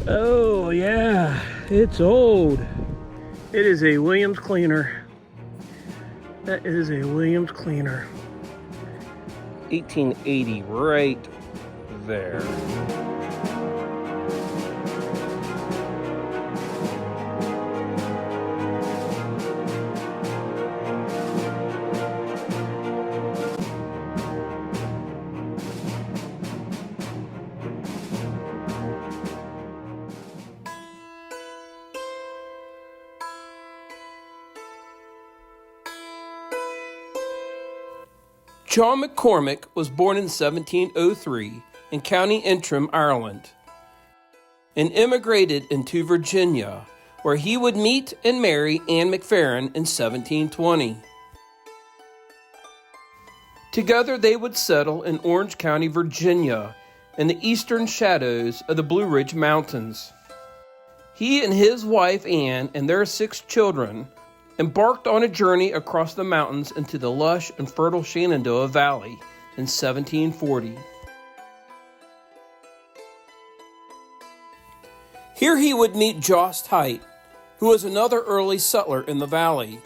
Oh yeah, it's old. It is a Williams cleaner. That is a Williams cleaner. 1880 right there. John McCormick was born in 1703 in County Antrim, Ireland, and immigrated into Virginia, where he would meet and marry Anne McFerrin in 1720. Together they would settle in Orange County, Virginia, in the eastern shadows of the Blue Ridge Mountains. He and his wife Anne and their 6 children embarked on a journey across the mountains into the lush and fertile Shenandoah Valley in 1740. Here he would meet Jost Hite, who was another early settler in the valley,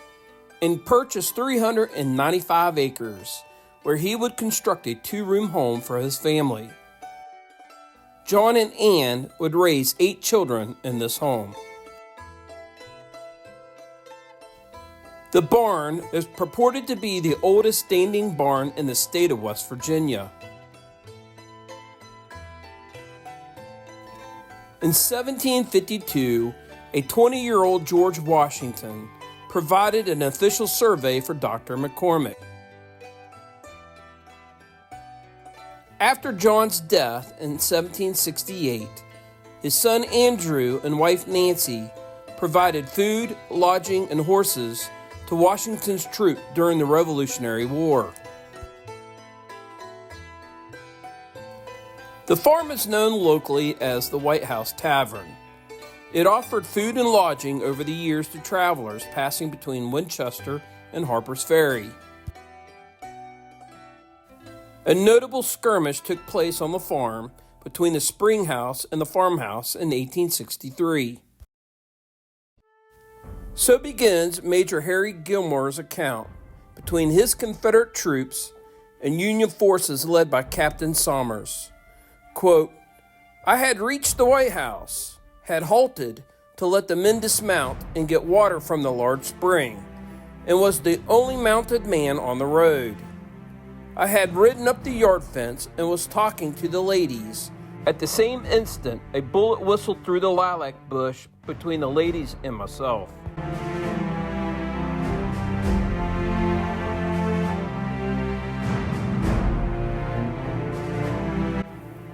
and purchased 395 acres, where he would construct a 2-room home for his family. John and Anne would raise 8 children in this home. The barn is purported to be the oldest standing barn in the state of West Virginia. In 1752, a 20-year-old George Washington provided an official survey for Dr. McCormick. After John's death in 1768, his son Andrew and wife Nancy provided food, lodging, and horses to Washington's troops during the Revolutionary War. The farm is known locally as the White House Tavern. It offered food and lodging over the years to travelers passing between Winchester and Harper's Ferry. A notable skirmish took place on the farm between the spring house and the farmhouse in 1863. So begins Major Harry Gilmore's account between his Confederate troops and Union forces led by Captain Somers. Quote, "I had reached the White House, had halted to let the men dismount and get water from the large spring, and was the only mounted man on the road. I had ridden up the yard fence and was talking to the ladies. At the same instant, a bullet whistled through the lilac bush between the ladies and myself.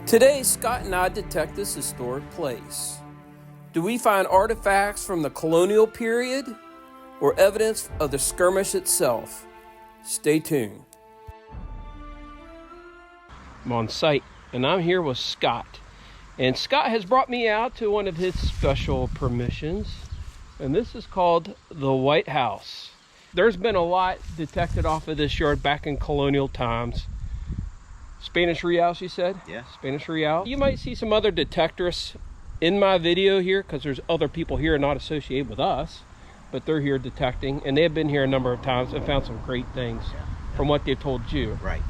Today, Scott and I detect this historic place. Do we find artifacts from the colonial period or evidence of the skirmish itself? Stay tuned. I'm on site, and I'm here with Scott. And Scott has brought me out to one of his special permissions, and this is called the White House. There's been a lot detected off of this yard back in colonial times. Spanish reals, you said? Yeah. Spanish real. You might see some other detectors in my video here because there's other people here not associated with us, but they're here detecting, and they have been here a number of times and found some great things from what they've told you. Right.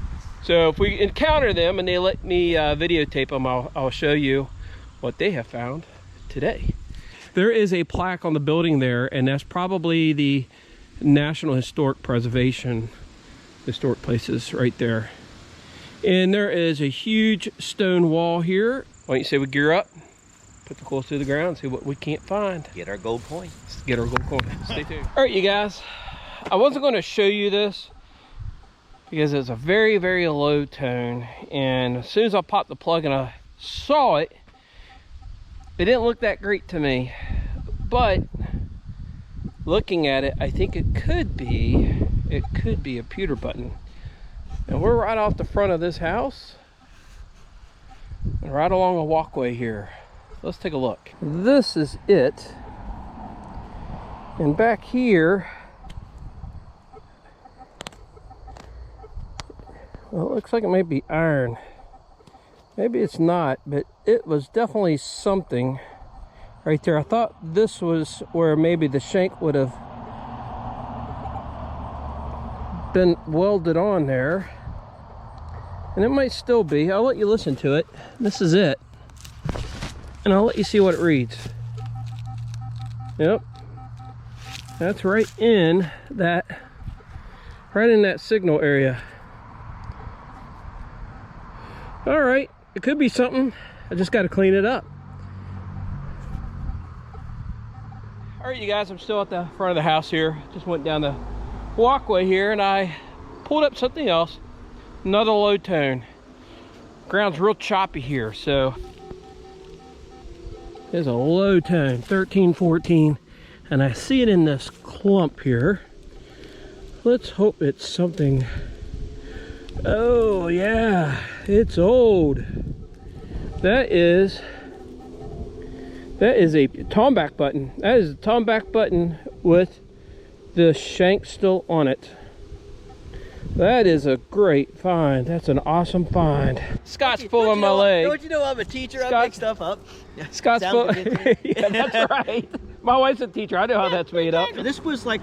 So if we encounter them and they let me videotape them, I'll show you what they have found today. There is a plaque on the building there, and that's probably the National Historic Preservation Historic Places right there. And there is a huge stone wall here. Why don't you say we gear up, put the clothes to the ground, see what we can't find. Get our gold coin. Get our gold coin. Stay tuned. All right, you guys. I wasn't going to show you this because it's a very, very low tone. And as soon as I popped the plug and I saw it, it didn't look that great to me. But looking at it, I think it could be a pewter button. And we're right off the front of this house and right along a walkway here. Let's take a look. This is it. And back here, well, it looks like it may be iron. Maybe it's not, but it was definitely something right there. I thought this was where maybe the shank would have been welded on there, and it might still be. I'll let you listen to it. This is it, and I'll let you see what it reads. Yep, that's right in that signal area. All right, it could be something. I just got to clean it up. All right, you guys, I'm still at the front of the house here. Just went down the walkway here and I pulled up something else. Another low tone. Ground's real choppy here, so there's a low tone, 13, 14, and I see it in this clump here. Let's hope it's something. Oh yeah, it's old. That is a Tombac button. That is a Tombac button with the shank still on it. That is a great find. That's an awesome find. Scott's pulling my leg. Don't you know I'm a teacher? I make stuff up. Yeah, Scott's pulling. Yeah, that's right. My wife's a teacher. I know how that's made up. This was like,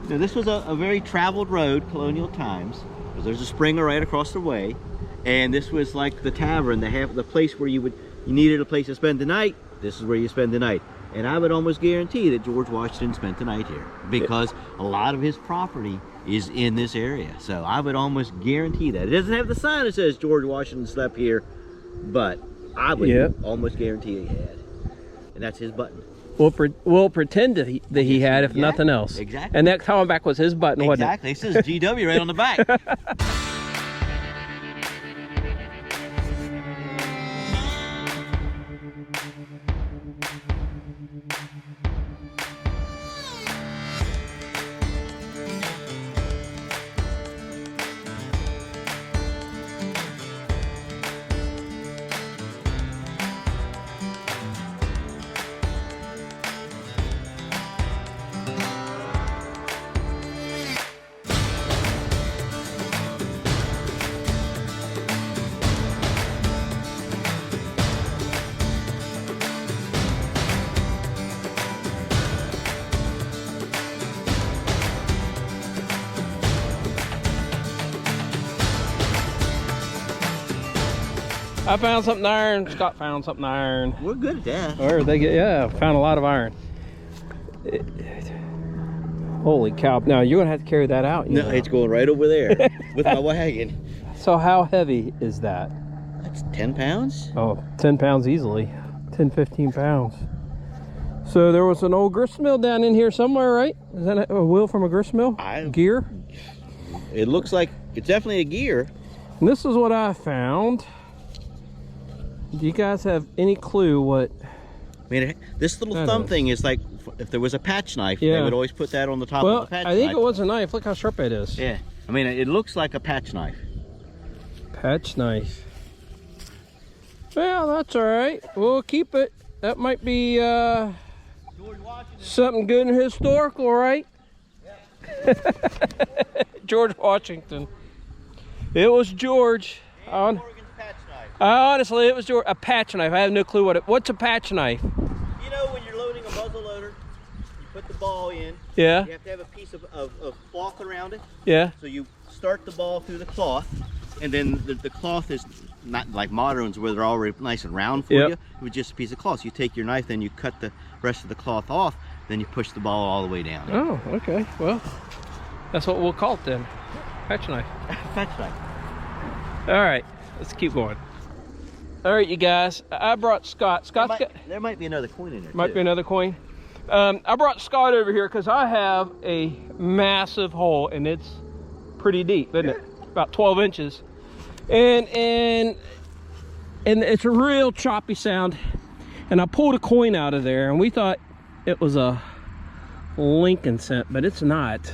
this was a very traveled road, colonial times. There's a springer right across the way, and this was like the tavern, the place where you needed a place to spend the night. This is where you spend the night. And I would almost guarantee that George Washington spent the night here, because a lot of his property is in this area. So I would almost guarantee that. It doesn't have the sign that says George Washington slept here, but I would almost guarantee he had. And that's his button. We'll pretend that he had, if nothing else. Exactly. And that Tombac was his button, wasn't it? Exactly. It says GW right on the back. I found something iron. Scott found something iron. We're good at that. Or they get, yeah, found a lot of iron. Holy cow. Now you're gonna have to carry that out. No, it's going right over there with my wagon. So how heavy is that? That's 10 pounds. Oh, 10 pounds easily. 10, 15 pounds. So there was an old grist mill down in here somewhere, right? Is that a wheel from a grist mill? Gear? It looks like it's definitely a gear. And this is what I found. Do you guys have any clue what? I mean, this little thumb thing is like, if there was a patch knife, they would always put that on the top of the patch knife. I think it was a knife. Look how sharp it is. Yeah. I mean, it looks like a patch knife. Patch knife. Well, that's all right. We'll keep it. That might be something good and historical, right? Yeah. George Washington. It was George. Honestly, it was a patch knife. I have no clue what's a patch knife. You know, when you're loading a muzzle loader, you put the ball in. Yeah. You have to have a piece of cloth around it. Yeah. So you start the ball through the cloth, and then the cloth is not like modern ones where they're already nice and round for you. It was just a piece of cloth. So you take your knife, then you cut the rest of the cloth off, then you push the ball all the way down. Oh, okay. Well, that's what we'll call it then. Patch knife. Patch knife. All right, let's keep going. All right, you guys, I brought Scott. There might be another coin in there. Might be another coin. I brought Scott over here because I have a massive hole, and it's pretty deep, isn't it? About 12 inches. And it's a real choppy sound. And I pulled a coin out of there, and we thought it was a Lincoln cent, but it's not.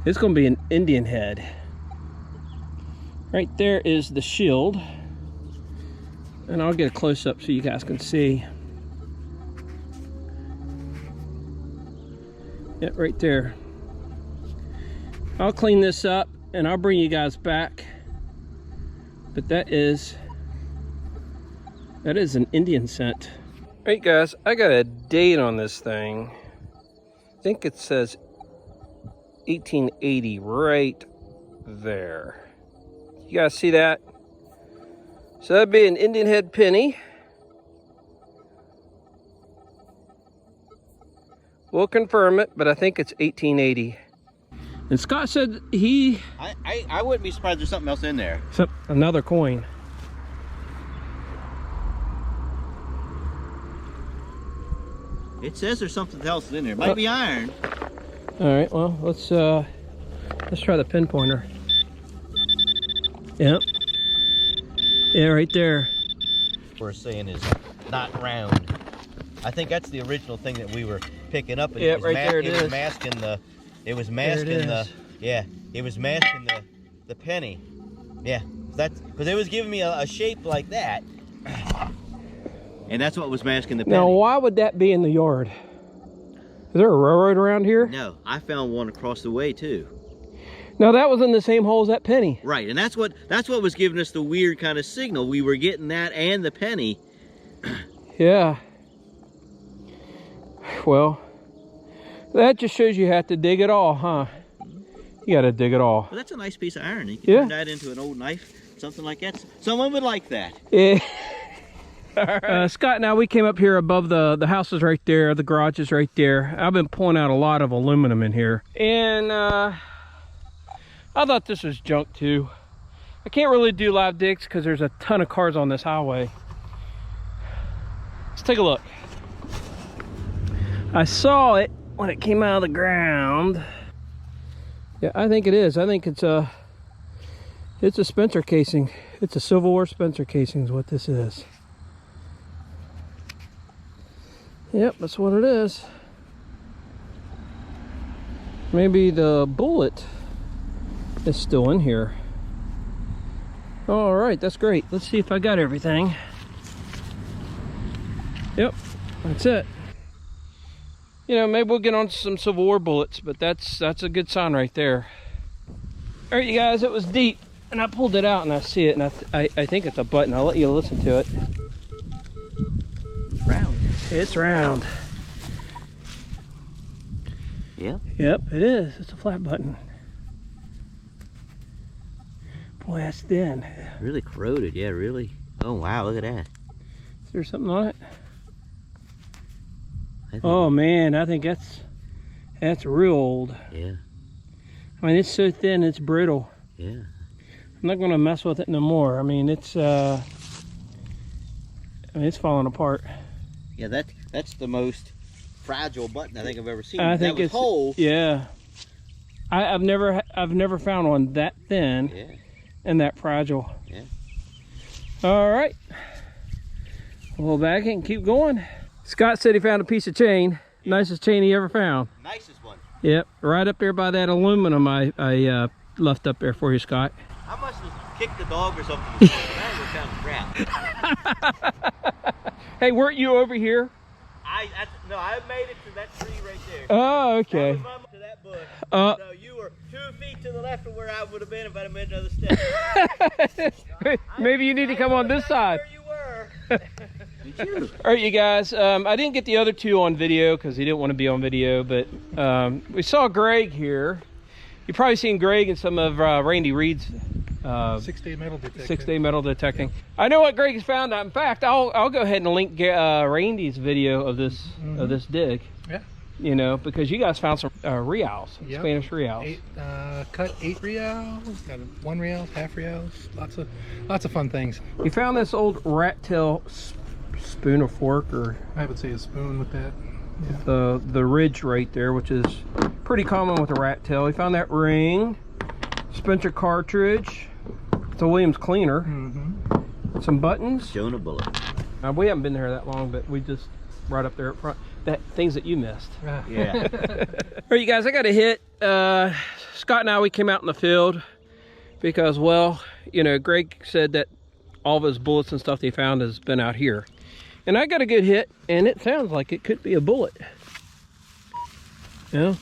It's going to be an Indian head. Right there is the shield. And I'll get a close-up so you guys can see. Yeah, right there. I'll clean this up and I'll bring you guys back. But that is an Indian cent. Alright guys, I got a date on this thing. I think it says 1880 right there. You guys see that? So that'd be an Indian head penny. We'll confirm it, but I think it's 1880. And Scott said he... I wouldn't be surprised there's something else in there. Another coin. It says there's something else in there. It might be iron. All right, well, let's try the pinpointer. Yep. Yeah, right there. We're saying is not round. I think that's the original thing that we were picking up. Yeah, right there it is. It was masking the. It was masking the. Yeah, it was masking the penny. Yeah, that's because it was giving me a shape like that. And that's what was masking the penny. Now, why would that be in the yard? Is there a railroad around here? No, I found one across the way too. No, that was in the same hole as that penny. Right, and that's what was giving us the weird kind of signal. We were getting that and the penny. Yeah. Well, that just shows you have to dig it all, huh? You got to dig it all. Well, that's a nice piece of iron. You can turn that into an old knife, something like that. Someone would like that. Yeah. Scott and I, we came up here above the houses right there, the garages right there. I've been pulling out a lot of aluminum in here. And I thought this was junk too. I can't really do live digs because there's a ton of cars on this highway. Let's take a look. I saw it when it came out of the ground. Yeah, I think it is. I think it's a Spencer casing. It's a Civil War Spencer casing is what this is. Yep, that's what it is. Maybe the bullet is still in here. All right, that's great. Let's see if I got everything. Yep, that's it. You know, maybe we'll get on some Civil War bullets, but that's a good sign right there. All right, you guys, it was deep, and I pulled it out, and I see it, and I think it's a button. I'll let you listen to it. Round. It's round. Yeah. Yep, it is. It's a flat button. Boy, that's thin. Really corroded, yeah, really. Oh wow, look at that. Is there something on it? Oh man, I think that's real old. Yeah. I mean, it's so thin, it's brittle. Yeah. I'm not gonna mess with it no more. I mean, it's falling apart. Yeah, that's the most fragile button I think I've ever seen. I think it's whole. Yeah. I've never found one that thin. Yeah. And that fragile. Yeah. All right. We'll back it and keep going. Scott said he found a piece of chain. Nicest chain he ever found. Nicest one. Yep, right up there by that aluminum I left up there for you, Scott. I must have kicked the dog or something. I found crap. Hey, weren't you over here? No, I made it to that tree right there. Oh, okay. That was to that bush. So you were 2 feet to the left of where I would have been if I'd have made another step. Maybe you need to come on this side. Where you were. All right, you guys. I didn't get the other two on video because he didn't want to be on video, but we saw Greg here. You've probably seen Greg in some of Randy Reed's 6-day metal detecting. 6-day metal detecting. I know what Greg has found. In fact, I'll go ahead and link Randy's video of this dig. Yeah. You know, because you guys found some reals, yep. Spanish reals. Cut 8 reals, got 1 real, half reals, lots of fun things. You found this old rat tail spoon or fork, or I would say a spoon with that. Yeah. The ridge right there, which is pretty common with a rat tail. We found that ring, Spencer cartridge. It's a Williams cleaner. Mm-hmm. Some buttons. Jonah bullet. We haven't been there that long, but we just right up there up front. Things that you missed. Yeah. All right, you guys, I got a hit. Scott and I, we came out in the field because, well, you know, Greg said that all of his bullets and stuff they found has been out here. And I got a good hit, and it sounds like it could be a bullet. Yeah,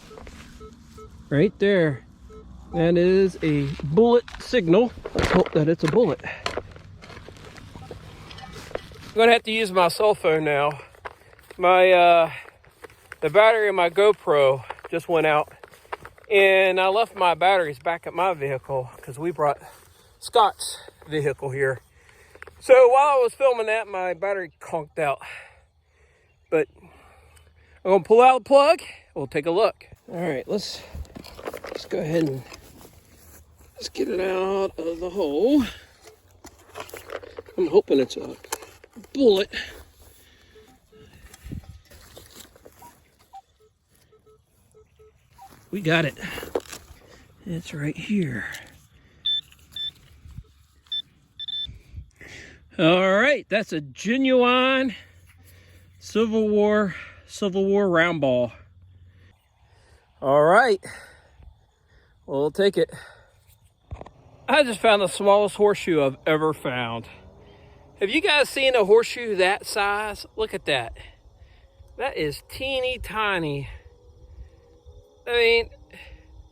right there. That is a bullet signal. Let's hope that it's a bullet. I'm gonna have to use my cell phone now My the battery in my GoPro just went out, and I left my batteries back at my vehicle because we brought Scott's vehicle here. So while I was filming that, my battery conked out. But I'm gonna pull out the plug. We'll take a look. All right, let's go ahead and let's get it out of the hole. I'm hoping it's a bullet. We got it. It's right here. All right, that's a genuine Civil War round ball. All right, we'll take it. I just found the smallest horseshoe I've ever found. Have you guys seen a horseshoe that size? Look at that. That is teeny tiny. I mean,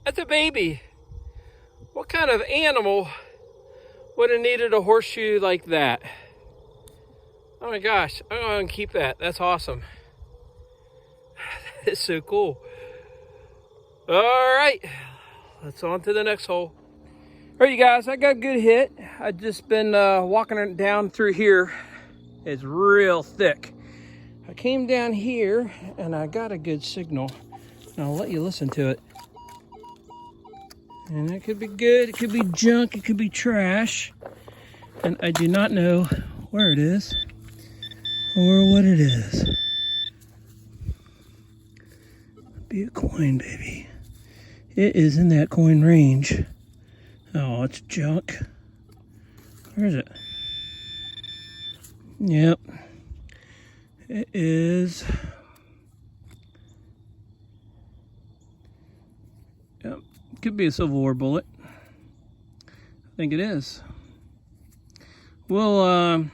that's a baby. What kind of animal would have needed a horseshoe like that? Oh my gosh, I'm gonna keep that. That's awesome. That is so cool. All right, let's on to the next hole. All right, you guys, I got a good hit. I've just been walking down through here. It's real thick. I came down here and I got a good signal. And I'll let you listen to it. And it could be good, it could be junk, it could be trash. And I do not know where it is or what it is. Be a coin, baby. It is in that coin range. Oh, it's junk. Where is it? Yep. It is. Yep. Could be a Civil War bullet. I think it is. Well,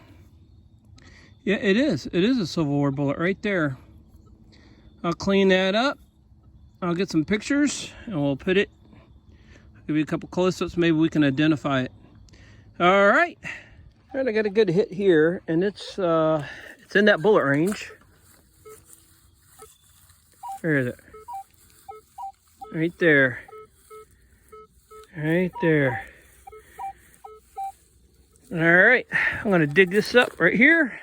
yeah, it is. It is a Civil War bullet right there. I'll clean that up. I'll get some pictures and we'll put it. Give you a couple close-ups, maybe we can identify it. All right. All right, I got a good hit here, and it's in that bullet range. Where is it? Right there. Right there. All right, I'm gonna dig this up right here.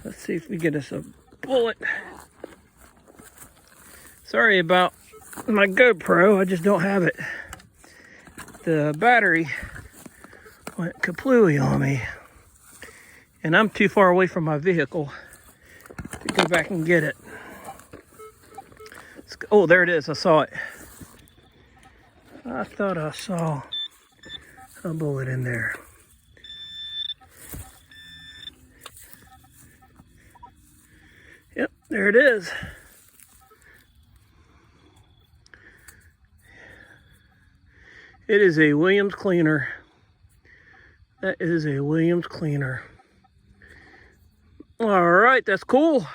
Let's see if we get us a bullet. Sorry about my GoPro, I just don't have it. The battery went kaplooey on me. And I'm too far away from my vehicle to go back and get it. Oh, there it is, I saw it. I thought I saw a bullet in there. Yep, there it is. It is a Williams cleaner. That is a Williams cleaner. All right, that's cool.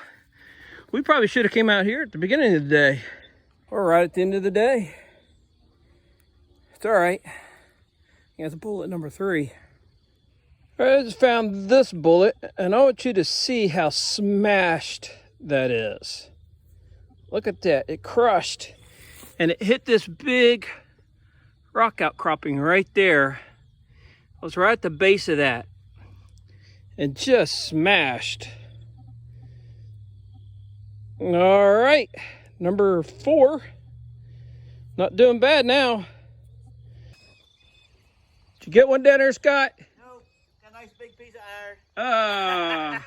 We probably should have came out here at the beginning of the day. Or right at the end of the day. It's all right. That's bullet number 3. All right, I just found this bullet, and I want you to see how smashed that is. Look at that, it crushed. And it hit this big rock outcropping right there. I was right at the base of that and just smashed. All right, number 4. Not doing bad now. Did you get one down there, Scott? No, got a nice big piece of iron. All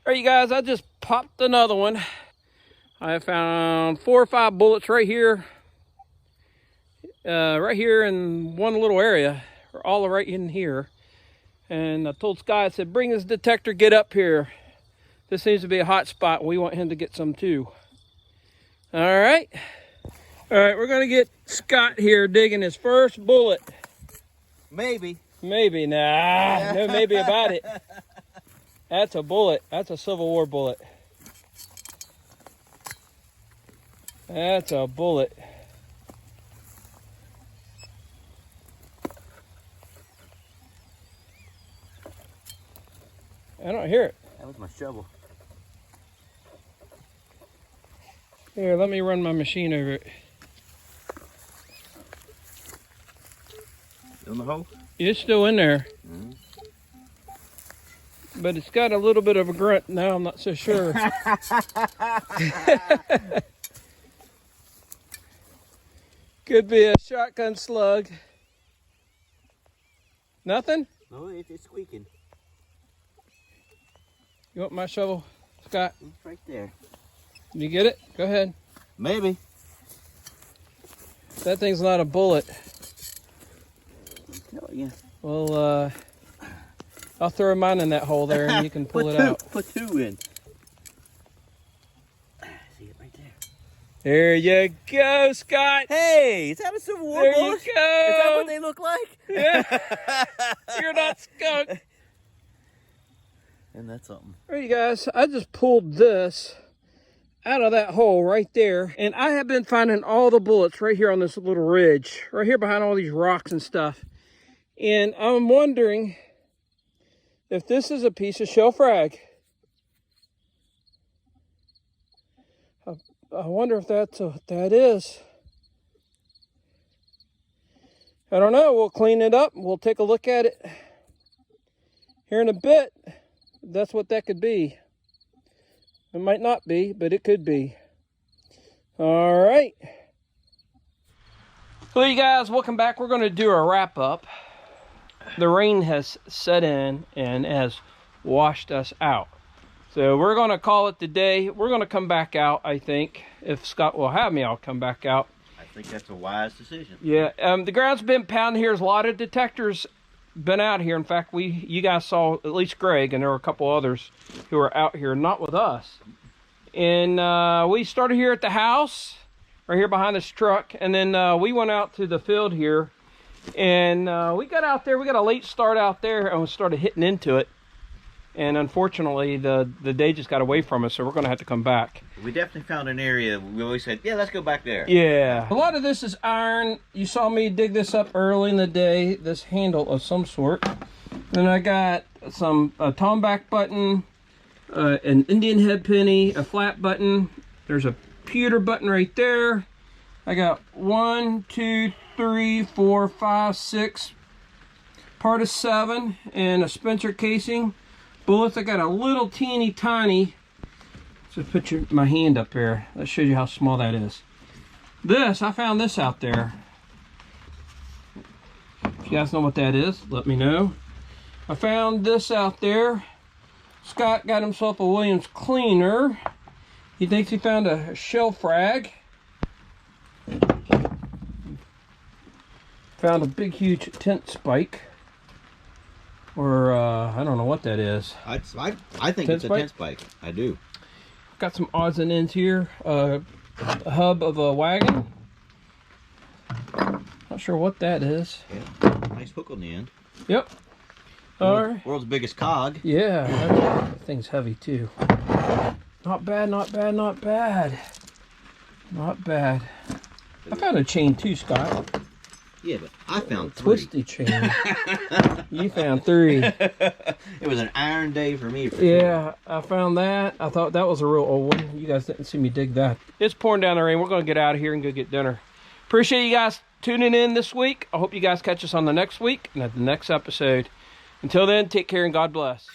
right, you guys, I just popped another one. I found 4 or 5 bullets right here. Right here in one little area, or all right in here. And I told Scott, I said, bring his detector, get up here. This seems to be a hot spot. We want him to get some too. All right. All right, we're gonna get Scott here digging his first bullet. Maybe. Maybe, nah, no maybe about it. That's a bullet, that's a Civil War bullet. That's a bullet. I don't hear it. That was my shovel. Here, let me run my machine over it. In the hole? It's still in there. Mm-hmm. But it's got a little bit of a grunt now, I'm not so sure. Could be a shotgun slug. Nothing? No, it's squeaking. You want my shovel, Scott? It's right there. Can you get it? Go ahead. Maybe. That thing's not a bullet. No, yeah. Well, I'll throw mine in that hole there and you can pull it out. Put two in. See it right there. There you go, Scott. Hey, is that a Civil War There bullet? you go. Is that what they look like? Yeah. You're not skunked. And that's something. All right, you guys, I just pulled this out of that hole right there, and I have been finding all the bullets right here on this little ridge, right here behind all these rocks and stuff. And I'm wondering if this is a piece of shell frag. I wonder if that's what that is. I don't know. We'll clean it up. We'll take a look at it here in a bit. That's what that could be. It might not be, but it could be. All right. Well, you guys, welcome back. We're going to do a wrap up. The rain has set in and has washed us out. So we're going to call it the day. We're going to come back out, I think. If Scott will have me, I'll come back out. I think that's a wise decision. Yeah, the ground's been pounding here. There's a lot of detectors been out here. In fact, you guys saw at least Greg, and there were a couple others who were out here, not with us. And we started here at the house, right here behind this truck, and then we went out to the field here, and we got out there. We got a late start out there, and we started hitting into it. And unfortunately, the day just got away from us, so we're going to have to come back. We definitely found an area. We always said, yeah, let's go back there. Yeah. A lot of this is iron. You saw me dig this up early in the day, this handle of some sort. Then I got a Tombac button, an Indian head penny, a flat button. There's a pewter button right there. I got 1, 2, 3, 4, 5, 6, part of 7, and a Spencer casing. Bullets, I got a little teeny tiny. Just put my hand up there. That shows you how small that is. This, I found this out there. If you guys know what that is, let me know. I found this out there. Scott got himself a Williams cleaner. He thinks he found a shell frag. Found a big, huge tent spike. Or, I don't know what that is. I think it's a tent spike. I do. Got some odds and ends here. A hub of a wagon. Not sure what that is. Yeah, nice hook on the end. Yep. Alright. World's biggest cog. Yeah, that thing's heavy too. Not bad, not bad, not bad. Not bad. I found a chain too, Scott. Yeah, but I found 3. Twisty chain. You found 3. It was an iron day for me. Yeah, I found that. I thought that was a real old one. You guys didn't see me dig that. It's pouring down the rain. We're going to get out of here and go get dinner. Appreciate you guys tuning in this week. I hope you guys catch us on the next week and at the next episode. Until then, take care and God bless.